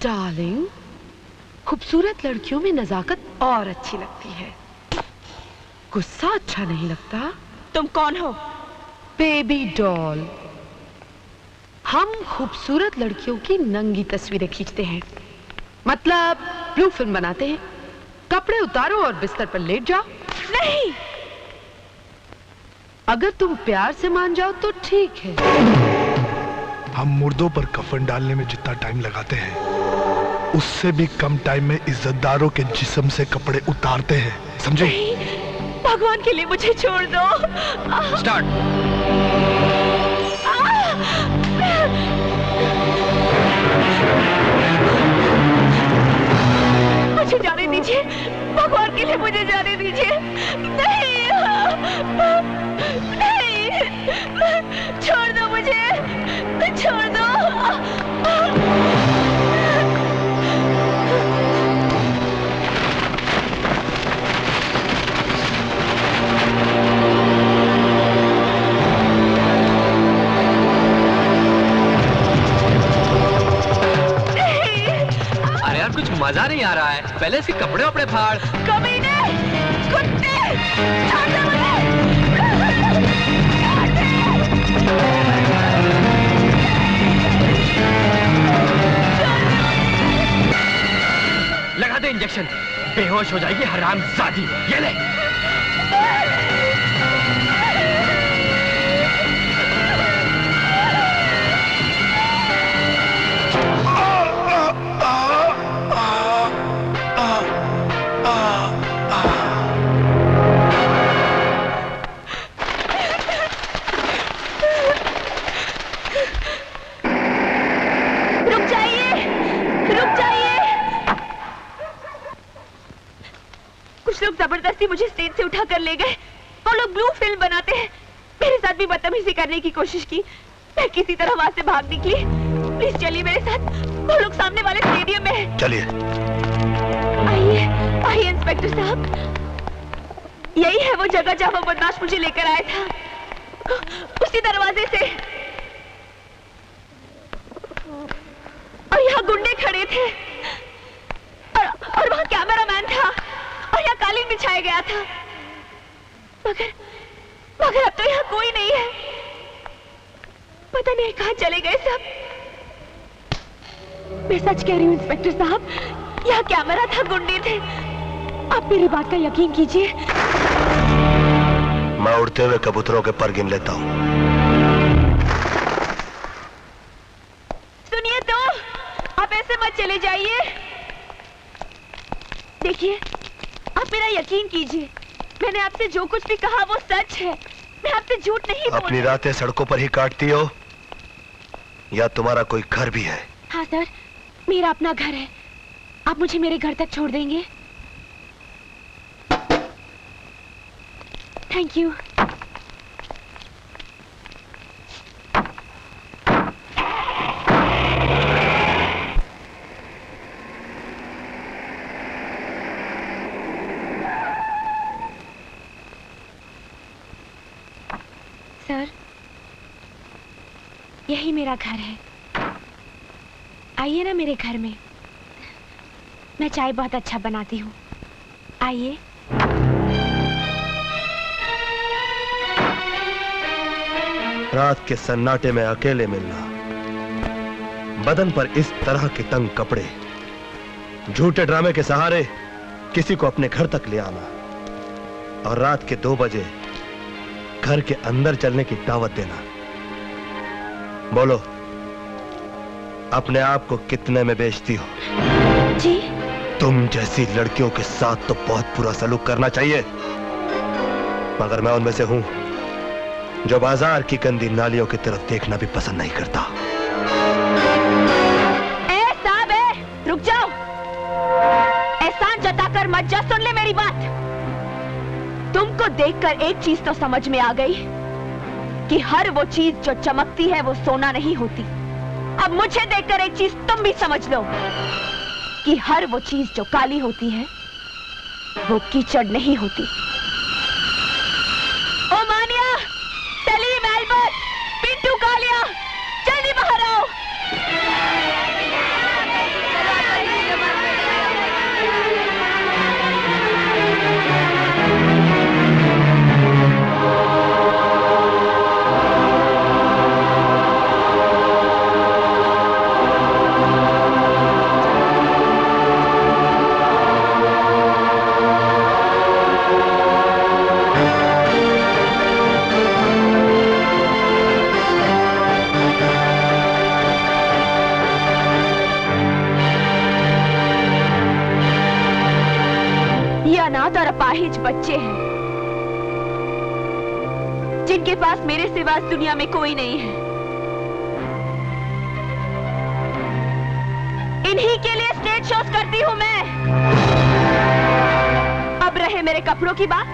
Darling, खूबसूरत लड़कियों में नजाकत और अच्छी लगती है, गुस्सा अच्छा नहीं लगता। तुम कौन हो? Baby doll. हम खूबसूरत लड़कियों की नंगी तस्वीरें खींचते हैं, मतलब ब्लू फिल्म बनाते हैं। कपड़े उतारो और बिस्तर पर लेट जाओ। नहीं, अगर तुम प्यार से मान जाओ तो ठीक है। हम मुर्दों पर कफन डालने में जितना टाइम लगाते हैं, उससे भी कम टाइम में इज्जतदारों के जिस्म से कपड़े उतारते हैं, समझे? भगवान के लिए मुझे छोड़ दो। स्टार्ट। मुझे जाने दीजिए, भगवान के लिए मुझे जाने दीजिए। नहीं, नहीं, छोड़ दो मुझे, छोड़ दो। अरे यार कुछ मजा नहीं आ रहा है, पहले इसके कपड़े वपड़े फाड़। कमीने, कुत्ते, छोड़ दो मुझे। लगा दे इंजेक्शन, बेहोश हो जाएगी हरामजादी। ये ले। लोग जबरदस्ती मुझे स्टेज से उठा कर ले गए। वो लोग ब्लू फिल्म बनाते हैं। मेरे साथ भी बदतमीजी करने की कोशिश की। मैं किसी तरह वहां से भाग निकली। प्लीज चलिए मेरे साथ, वो लोग सामने वाले स्टेडियम में हैं। चलिए। आइए, आइए इंस्पेक्टर साहब, यही है वो जगह जहां वो बदमाश मुझे लेकर आया था, उसी दरवाजे से। और यहाँ गुंडे खड़े थे और वहाँ कैमरामैन था और यहाँ कालीन बिछाया गया था। मगर अब तो यहाँ कोई नहीं है। पता नहीं कहाँ चले गए सब। मैं सच कह रही हूँ इंस्पेक्टर साहब, यहाँ कैमरा था, गुंडे थे। आप मेरी बात का यकीन कीजिए। मैं उड़ते हुए कबूतरों के पर गिन लेता हूँ। सुनिए तो, आप ऐसे मत चले जाइए। देखिए, आप मेरा यकीन कीजिए, मैंने आपसे जो कुछ भी कहा वो सच है। मैं आपसे झूठ नहीं बोल रही। अपनी रातें सड़कों पर ही काटती हो या तुम्हारा कोई घर भी है? हाँ सर, मेरा अपना घर है। आप मुझे मेरे घर तक छोड़ देंगे? Thank you. सर, यही मेरा घर है। आइए ना मेरे घर में। मैं चाय बहुत अच्छा बनाती हूँ। आइए। रात के सन्नाटे में अकेले मिलना, बदन पर इस तरह के तंग कपड़े, झूठे ड्रामे के सहारे किसी को अपने घर तक ले आना और रात के 2 बजे घर के अंदर चलने की दावत देना। बोलो, अपने आप को कितने में बेचती हो? जी? तुम जैसी लड़कियों के साथ तो बहुत बुरा सलूक करना चाहिए, मगर मैं उनमें से हूं जो बाजार की गंदी नालियों की तरफ देखना भी पसंद नहीं करता। साहब, रुक जाओ। एहसान जताकर मत जा, सुन ले मेरी बात। तुमको देखकर एक चीज तो समझ में आ गई कि हर वो चीज जो चमकती है वो सोना नहीं होती। अब मुझे देखकर एक चीज तुम भी समझ लो कि हर वो चीज जो काली होती है वो कीचड़ नहीं होती। ओ मानिया, सलीम, एल्बर्ट, पिंटू, कालिया, जल्दी बाहर आओ। अनाथ और अपाहिज बच्चे हैं जिनके पास मेरे सिवा इस दुनिया में कोई नहीं है। इन्हीं के लिए स्टेज शोज करती हूं मैं। अब रहे मेरे कपड़ों की बात,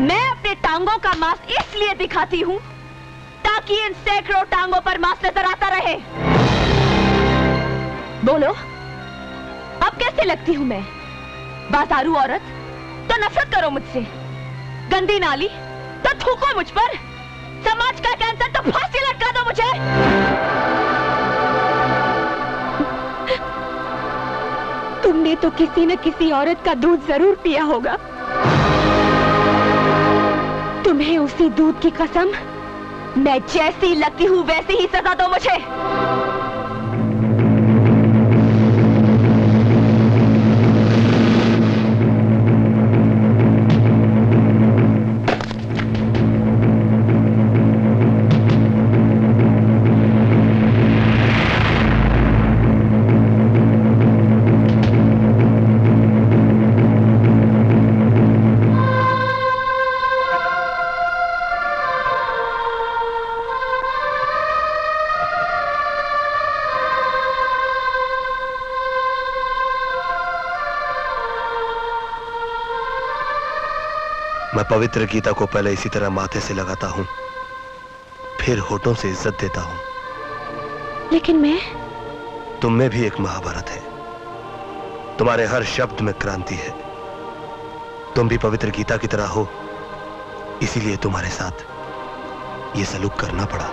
मैं अपने टांगों का मांस इसलिए दिखाती हूं ताकि इन सैकड़ों टांगों पर मांस नजर आता रहे। बोलो, अब कैसे लगती हूं मैं? बाजारू औरत तो नफरत करो मुझसे, गंदी नाली तो थूको मुझ पर, समाज का कैंसर तो फांसी लटका दो मुझे। तुमने तो किसी न किसी औरत का दूध जरूर पिया होगा। तुम्हें उसी दूध की कसम, मैं जैसी लगती हूं वैसी ही सजा दो मुझे। मैं पवित्र गीता को पहले इसी तरह माथे से लगाता हूं, फिर होठों से इज्जत देता हूं। लेकिन मैं, तुम में भी एक महाभारत है, तुम्हारे हर शब्द में क्रांति है। तुम भी पवित्र गीता की तरह हो, इसीलिए तुम्हारे साथ ये सलूक करना पड़ा।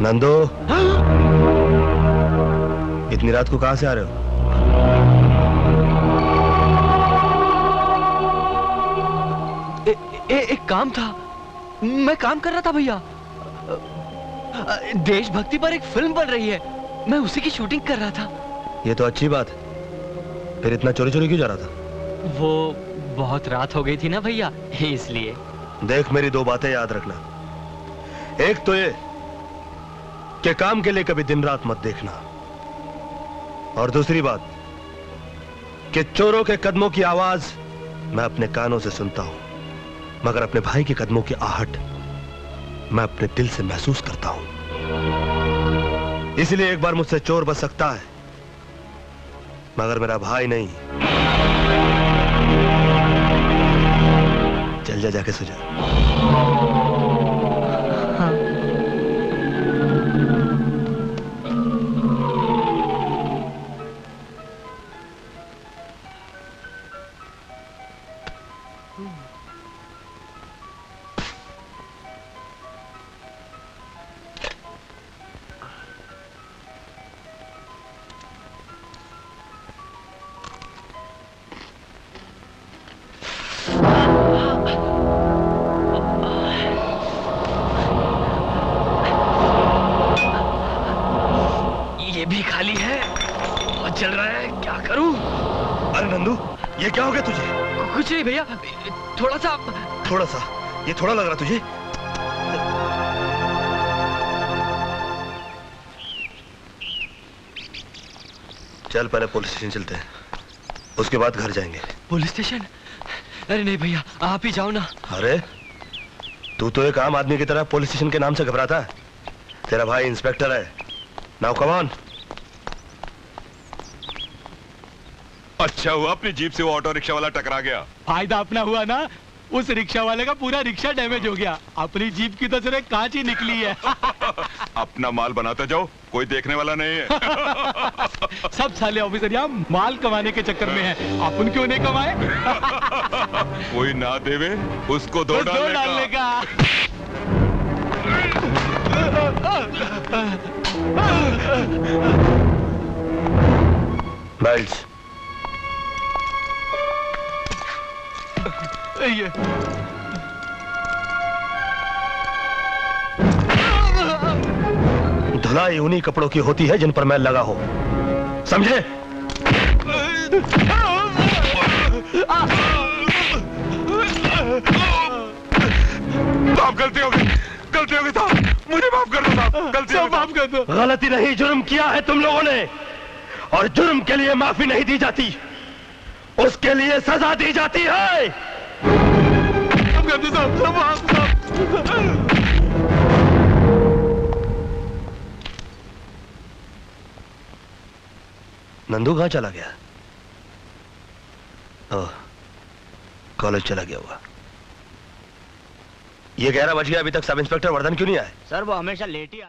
नंदो, इतनी रात को कहां से आ रहे हो? एक काम था, मैं काम कर रहा था भैया। देशभक्ति पर एक फिल्म बन रही है, मैं उसी की शूटिंग कर रहा था। ये तो अच्छी बात है, फिर इतना चोरी चोरी क्यों जा रहा था? वो बहुत रात हो गई थी ना भैया, इसलिए। देख, मेरी दो बातें याद रखना। एक तो ये कि काम के लिए कभी दिन रात मत देखना, और दूसरी बात कि चोरों के कदमों की आवाज मैं अपने कानों से सुनता हूं, मगर अपने भाई के कदमों की आहट मैं अपने दिल से महसूस करता हूं। इसलिए एक बार मुझसे चोर बच सकता है, मगर मेरा भाई नहीं। चल जा, जाके सो जा। ये क्या हो गया तुझे? कुछ नहीं भैया, थोड़ा सा। थोड़ा सा? ये थोड़ा लग रहा तुझे? चल पहले पुलिस स्टेशन चलते हैं, उसके बाद घर जाएंगे। Police station? अरे नहीं भैया, आप ही जाओ ना। अरे तू तो एक आम आदमी की तरह पुलिस स्टेशन के नाम से घबराता है। तेरा भाई इंस्पेक्टर है। Now come on. अच्छा हुआ अपनी जीप से वो ऑटो रिक्शा वाला टकरा गया। फायदा अपना हुआ ना, उस रिक्शा वाले का पूरा रिक्शा डैमेज हो गया। अपनी जीप की तो सिर्फ कांच ही निकली है। अपना माल बनाते जाओ, कोई देखने वाला नहीं है। सब साले ऑफिसर यहाँ माल कमाने के चक्कर में है, अपन क्यों नहीं कमाए? कोई ना देवे उसको दो डालने का। बेल्ट्स। ये धुलाई उन्हीं कपड़ों की होती है जिन पर मैल लगा हो, समझे? साहब गलती हो गई साहब, मुझे माफ कर दो साहब, गलती हो गई। माफ कर दो। गलती नहीं, जुर्म किया है तुम लोगों ने, और जुर्म के लिए माफी नहीं दी जाती, उसके लिए सजा दी जाती है। नंदू कहां चला गया? ओह, कॉलेज चला गया होगा। ये 11 बज गया, अभी तक सब इंस्पेक्टर वर्धन क्यों नहीं आए? सर वो हमेशा लेट ही